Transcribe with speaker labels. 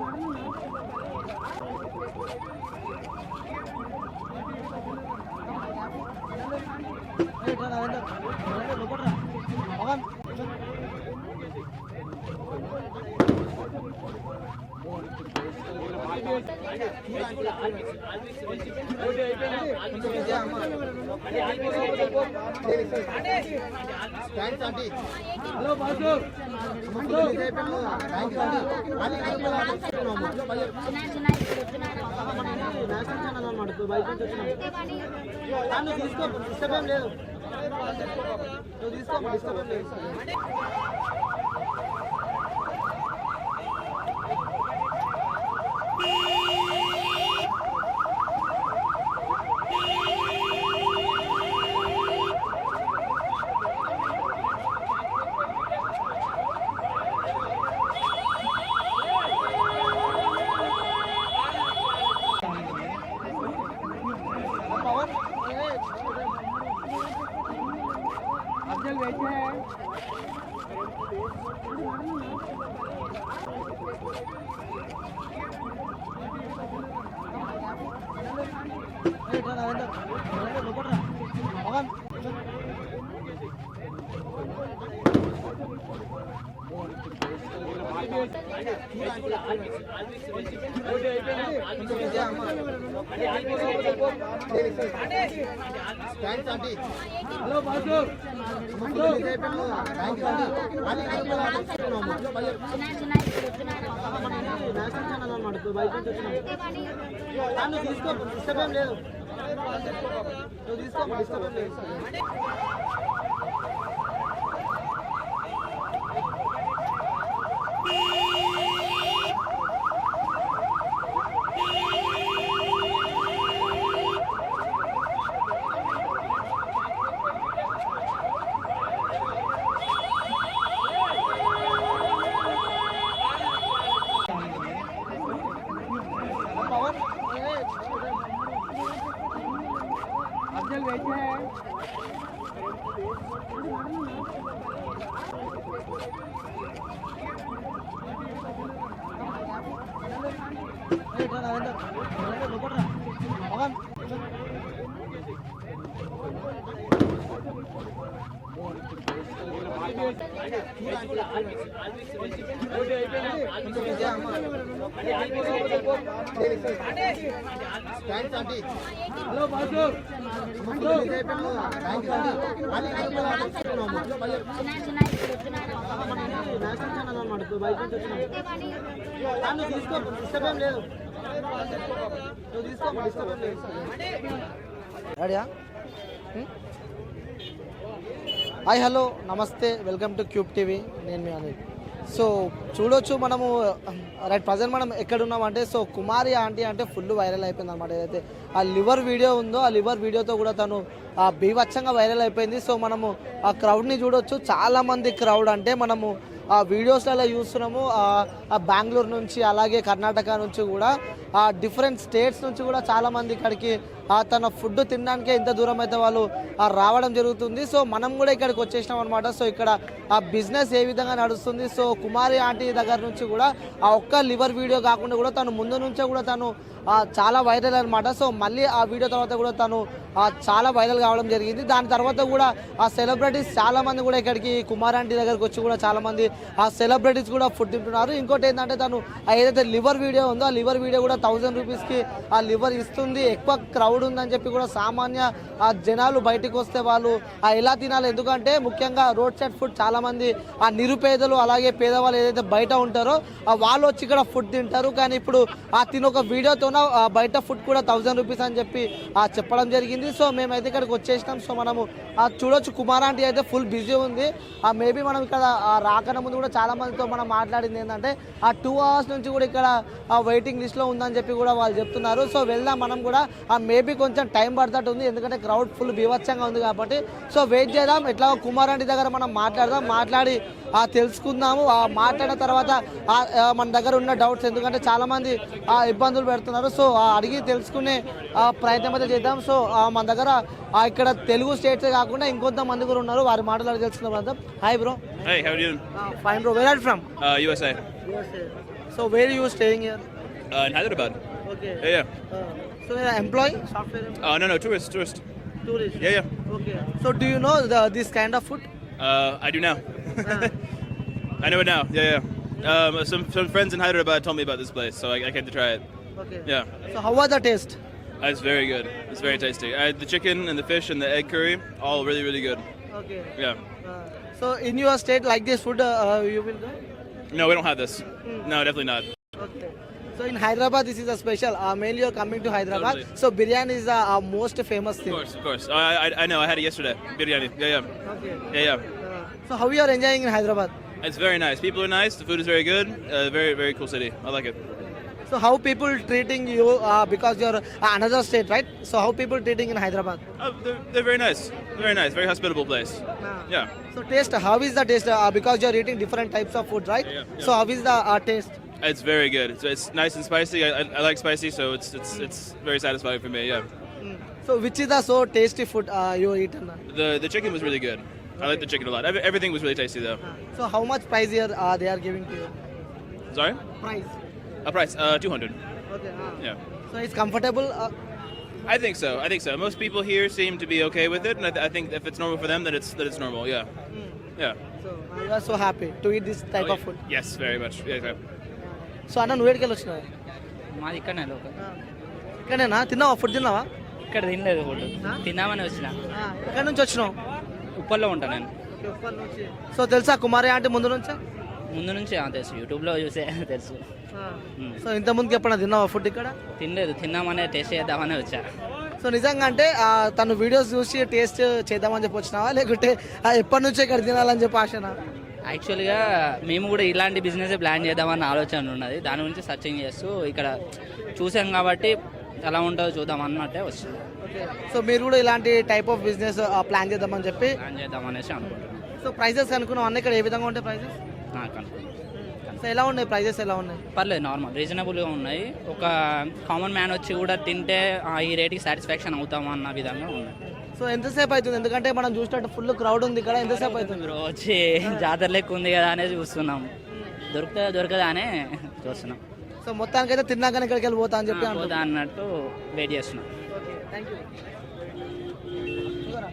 Speaker 1: Hello boss తీసుకో disturb ఏం లేదు నువ్వు తీసుకో డిస్టర్బ్ ఏం లేదు अफजल बैठे हैं హలో బాసు తీసుకో డిస్టర్బ్ ఏం లేదు నువ్వు తీసుకో డిస్టర్బ్ ఏం లేదు अफजल बैठे हैं హలో బాసు తీసుకో డిస్టర్బ్ ఏం లేదు నువ్వు తీసుకో డిస్టర్బ్ ఏం లేదు రెడీయా హాయ్ హలో నమస్తే వెల్కమ్ టు క్యూబ్ టీవీ నేను మీ అనిల్ సో చూడొచ్చు మనము రైట్ ప్రజెంట్ మనం ఎక్కడున్నామంటే సో కుమారి ఆంటీ అంటే ఫుల్ వైరల్ అయిపోయింది అనమాట ఏదైతే ఆ లివర్ వీడియో ఉందో ఆ లివర్ వీడియోతో కూడా తను బీభత్సంగా వైరల్ అయిపోయింది సో మనము ఆ క్రౌడ్ని చూడొచ్చు చాలామంది క్రౌడ్ అంటే మనము ఆ వీడియోస్లలో చూస్తున్నాము ఆ బెంగళూరు నుంచి అలాగే కర్ణాటక నుంచి కూడా ఆ డిఫరెంట్ స్టేట్స్ నుంచి కూడా చాలామంది ఇక్కడికి తన ఫుడ్ తినడానికే ఇంత దూరం అయితే వాళ్ళు రావడం జరుగుతుంది సో మనం కూడా ఇక్కడికి వచ్చేసినాం అనమాట సో ఇక్కడ ఆ బిజినెస్ ఏ విధంగా నడుస్తుంది సో కుమారి ఆంటీ దగ్గర నుంచి కూడా ఆ ఒక్క లివర్ వీడియో కాకుండా కూడా తను ముందు నుంచే కూడా తను చాలా వైరల్ అనమాట సో మళ్ళీ ఆ వీడియో తర్వాత కూడా తను చాలా వైరల్ కావడం జరిగింది దాని తర్వాత కూడా ఆ సెలబ్రిటీస్ చాలామంది కూడా ఇక్కడికి కుమారి ఆంటీ దగ్గరికి వచ్చి కూడా చాలామంది ఆ సెలబ్రిటీస్ కూడా ఫుడ్ తింటున్నారు ఇంకోటి ఏంటంటే తను ఏదైతే లివర్ వీడియో ఉందో ఆ లివర్ వీడియో కూడా 1000 రూపీస్కి ఆ లివర్ ఇస్తుంది ఎక్కువ క్రౌడ్ ఉందని చెప్పి కూడా సామాన్య జనాలు బయటకు వస్తే వాళ్ళు ఎలా తినాలి ఎందుకంటే ముఖ్యంగా రోడ్ సైడ్ ఫుడ్ చాలామంది ఆ నిరుపేదలు అలాగే పేదవాళ్ళు ఏదైతే బయట ఉంటారో వాళ్ళు వచ్చి ఇక్కడ ఫుడ్ తింటారు కానీ ఇప్పుడు తిన ఒక వీడియోతో బయట ఫుడ్ కూడా 1000 రూపీస్ అని చెప్పి చెప్పడం జరిగింది సో మేమైతే ఇక్కడికి వచ్చేసినాం సో మనము చూడొచ్చు కుమార్ ఆంటీ అయితే ఫుల్ బిజీ ఉంది మేబీ మనం ఇక్కడ రాకన ముందు కూడా చాలా మందితో మనం మాట్లాడింది ఏంటంటే ఆ 2 hours నుంచి కూడా ఇక్కడ వెయిటింగ్ లిస్ట్లో ఉందని చెప్పి కూడా వాళ్ళు చెప్తున్నారు సో వెళ్దాం మనం కూడా మేబీ కొంచెం టైం పడుతూ ఉంది ఎందుకంటే క్రౌడ్ ఫుల్ బీభత్సంగా ఉంది కాబట్టి సో వెయిట్ చేద్దాం ఎట్లా కుమార్ ఆంటీ దగ్గర మనం మాట్లాడి తెలుసుకుందాము మాట్లాడిన తర్వాత మన దగ్గర ఉన్న డౌట్స్ ఎందుకంటే చాలామంది ఇబ్బందులు పెడుతున్నారు సో అడిగి తెలుసుకునే ప్రయత్నం అయితే చేద్దాం సో మన దగ్గర ఇక్కడ తెలుగు స్టేట్సే కాకుండా ఇంకొంతమంది కూడా ఉన్నారు వారి మాటలు తెలుసుకున్న hi bro
Speaker 2: Hey, how are you doing?
Speaker 1: Fine bro, where are you from?
Speaker 2: USA.
Speaker 1: So where you staying here?
Speaker 2: In Hyderabad.
Speaker 1: Okay.
Speaker 2: Yeah.
Speaker 1: So you're an employee, software employee?
Speaker 2: No, tourist.
Speaker 1: Tourist.
Speaker 2: Yeah.
Speaker 1: Okay. So do you know this kind of food?
Speaker 2: I do now. I know it now. Yeah. Some friends in Hyderabad told me about this place, so I came to try it.
Speaker 1: Okay.
Speaker 2: Yeah.
Speaker 1: So how was the taste?
Speaker 2: It's very good. It's very tasty. I had the chicken and the fish and the egg curry, all really, really good.
Speaker 1: Okay.
Speaker 2: Yeah.
Speaker 1: So in your state, like this food, you will go?
Speaker 2: No, we don't have this. No, definitely not.
Speaker 1: Okay. So in Hyderabad, this is a special. Mainly you're coming to Hyderabad.
Speaker 2: Totally.
Speaker 1: So biryani is the most famous thing.
Speaker 2: Of course. I know. I had it yesterday. Biryani. Yeah.
Speaker 1: Okay.
Speaker 2: Yeah.
Speaker 1: So how you are enjoying in Hyderabad?
Speaker 2: It's very nice. People are nice. The food is very good. Very, very cool city. I like it.
Speaker 1: So how people treating you because you're another state, right? So how people treating in Hyderabad?
Speaker 2: They're very nice. Very nice. Very hospitable place. Yeah.
Speaker 1: So taste, how is the taste? Because you're eating different types of food, right?
Speaker 2: Yeah.
Speaker 1: So how is the taste?
Speaker 2: It's very good. It's nice and spicy. I like spicy, so it's very satisfying for me. Yeah.
Speaker 1: So which is the so tasty food you eaten?
Speaker 2: The chicken was really good. I like the chicken a lot. Everything was really tasty though.
Speaker 1: So how much price here they are giving to you?
Speaker 2: Sorry.
Speaker 1: Price.
Speaker 2: A price 200.
Speaker 1: Okay.
Speaker 2: Yeah.
Speaker 1: So it's comfortable.
Speaker 2: I think so. Most people here seem to be okay with it, and I think if it's normal for them, then it's normal. Yeah. Yeah.
Speaker 1: So you are so happy to eat this type of food.
Speaker 2: Yes, very much. Yeah.
Speaker 1: So అన్న నువ్వు ఎక్కడికి వచ్చినావు
Speaker 3: మాది ఇక్కడనే local
Speaker 1: ఇక్కడేనా తిన్నావా food తిన్నావా
Speaker 3: ఇక్కడ తినలేదు ఫుడ్ తిందామని వచ్చిన
Speaker 1: ఎక్కడి నుంచి వచ్చినావు
Speaker 3: ఉప్పల్లో ఉంటాను నేను
Speaker 1: సో తెలుసా కుమారి ఆంటీ ముందు నుంచే
Speaker 3: ముందు నుంచి తెలుసు యూట్యూబ్లో చూసే తెలుసు
Speaker 1: సో ఇంత ముందుకి ఎప్పుడైనా తిన్నావా ఫుడ్ ఇక్కడ
Speaker 3: తినలేదు తిన్నామనే టేస్ట్ చేద్దామని వచ్చా
Speaker 1: సో నిజంగా అంటే తను వీడియోస్ చూసి టేస్ట్ చేద్దామని చెప్పి వచ్చినావా లేకుంటే ఎప్పటి నుంచో ఇక్కడ తినాలని చెప్పి ఆశనా
Speaker 3: యాక్చువల్గా మేము కూడా ఇలాంటి బిజినెస్ ప్లాన్ చేద్దామన్న ఆలోచన ఉన్నది దాని గురించి సర్చింగ్ చేస్తూ ఇక్కడ చూసాం కాబట్టి ఎలా ఉంటుందో చూద్దాం అన్నట్టే వచ్చింది
Speaker 1: సో మీరు కూడా ఇలాంటి టైప్ ఆఫ్ బిజినెస్ ప్లాన్ చేద్దామని చెప్పి
Speaker 3: ప్లాన్ చేద్దామనేసి అనుకుంటున్నాం
Speaker 1: సో ప్రైజెస్ అనుకున్నాం అన్న ఇక్కడ ఏ విధంగా ఉంటాయి ప్రైజెస్
Speaker 3: నాకు అనుకుంటున్నాం
Speaker 1: సో ఎలా ఉన్నాయి ప్రైజెస్ ఎలా ఉన్నాయి
Speaker 3: పర్లేదు నార్మల్ రీజనబుల్గా ఉన్నాయి ఒక కామన్ మ్యాన్ వచ్చి కూడా తింటే ఈ రేట్కి సాటిస్ఫాక్షన్ అవుతామా అన్న విధంగా ఉన్నాయి
Speaker 1: సో ఎంతసేపు అవుతుంది ఎందుకంటే మనం చూసినట్టు ఫుల్ క్రౌడ్ ఉంది ఇక్కడ ఎంతసేపు అవుతుంది
Speaker 3: బ్రో వచ్చి జాతర లెక్క ఉంది కదా అనేది చూస్తున్నాం దొరకదా అనే చూస్తున్నాం
Speaker 1: సో మొత్తానికైతే తిన్నాకనే ఇక్కడికి వెళ్ళి పోతా అని చెప్పి
Speaker 3: పోతా అన్నట్టు వెయిట్ చేస్తున్నాం
Speaker 1: థ్యాంక్ యూ